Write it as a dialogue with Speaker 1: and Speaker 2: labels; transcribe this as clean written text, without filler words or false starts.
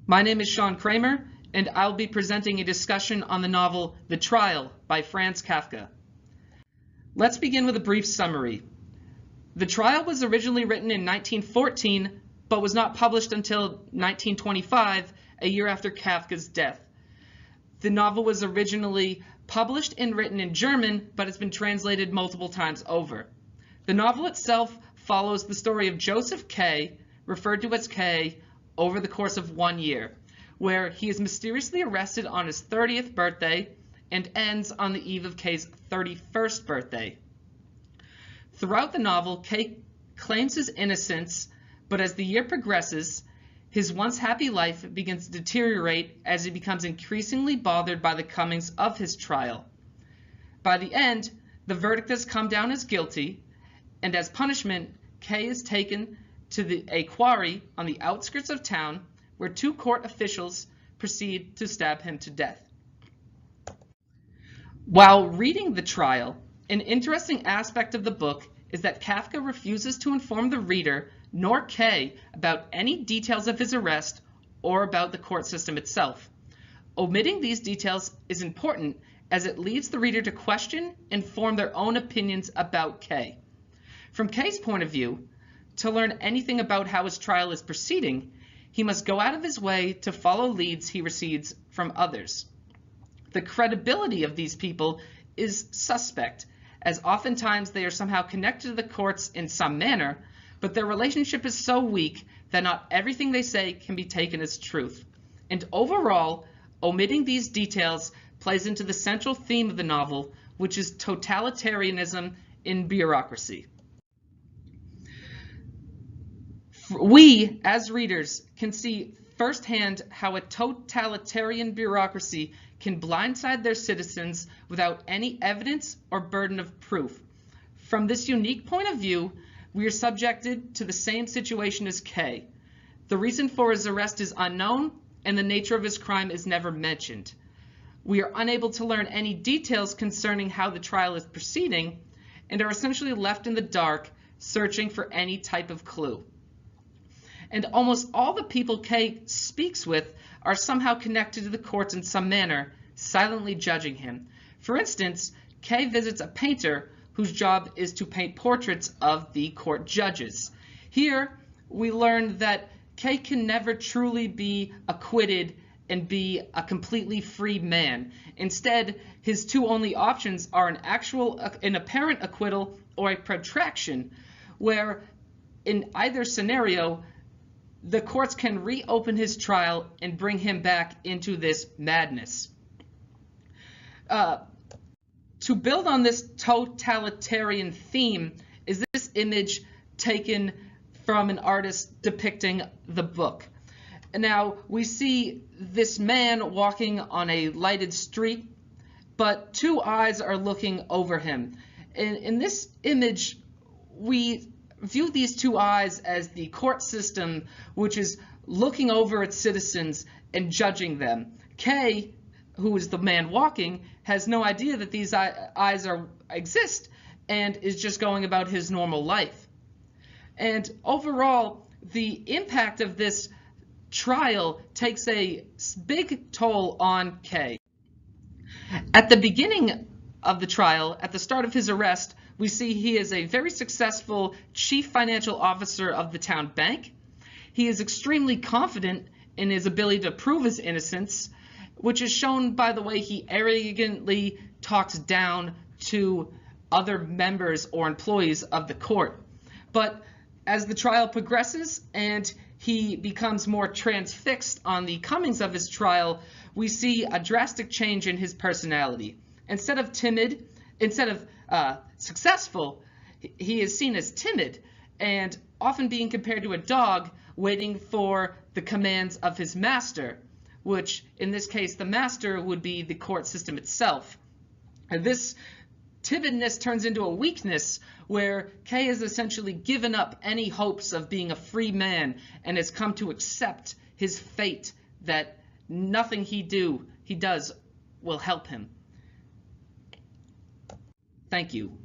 Speaker 1: My name is Sean Kramer, and I'll be presenting a discussion on the novel The Trial by Franz Kafka. Let's begin with a brief summary. The Trial was originally written in 1914, but was not published until 1925, a year after Kafka's death. The novel was originally published and written in German, but has been translated multiple times over. The novel itself follows the story of Joseph K., referred to as K, over the course of 1 year, where he is mysteriously arrested on his 30th birthday and ends on the eve of K's 31st birthday. Throughout the novel, K claims his innocence, but as the year progresses, his once happy life begins to deteriorate as he becomes increasingly bothered by the comings of his trial. By the end, the verdict has come down as guilty, and as punishment, K is taken to a quarry on the outskirts of town where 2 court officials proceed to stab him to death. While reading The Trial, an interesting aspect of the book is that Kafka refuses to inform the reader nor K about any details of his arrest or about the court system itself. Omitting these details is important as it leads the reader to question and form their own opinions about K. From K's point of view, to learn anything about how his trial is proceeding, he must go out of his way to follow leads he receives from others. The credibility of these people is suspect, as oftentimes they are somehow connected to the courts in some manner, but their relationship is so weak that not everything they say can be taken as truth. And overall, omitting these details plays into the central theme of the novel, which is totalitarianism in bureaucracy. We, as readers, can see firsthand how a totalitarian bureaucracy can blindside their citizens without any evidence or burden of proof. From this unique point of view, we are subjected to the same situation as K. The reason for his arrest is unknown, and the nature of his crime is never mentioned. We are unable to learn any details concerning how the trial is proceeding, and are essentially left in the dark, searching for any type of clue. And almost all the people K speaks with are somehow connected to the courts in some manner, silently judging him. For instance, K visits a painter whose job is to paint portraits of the court judges. Here, we learn that K can never truly be acquitted and be a completely free man. Instead, his 2 only options are an apparent acquittal or a protraction, where in either scenario, the courts can reopen his trial and bring him back into this madness. To build on this totalitarian theme is this image taken from an artist depicting the book. Now, we see this man walking on a lighted street, but 2 eyes are looking over him. In this image, we view these 2 eyes as the court system, which is looking over its citizens and judging them. K, who is the man walking, has no idea that these eyes exist and is just going about his normal life. And overall, the impact of this trial takes a big toll on K. At the beginning of the trial, at the start of his arrest, we see he is a very successful chief financial officer of the town bank. He is extremely confident in his ability to prove his innocence, which is shown by the way he arrogantly talks down to other members or employees of the court. But as the trial progresses and he becomes more transfixed on the comings of his trial, we see a drastic change in his personality. Instead of successful, he is seen as timid and often being compared to a dog waiting for the commands of his master, which in this case the master would be the court system itself. And this timidness turns into a weakness where K has essentially given up any hopes of being a free man and has come to accept his fate, that nothing he does will help him. Thank you.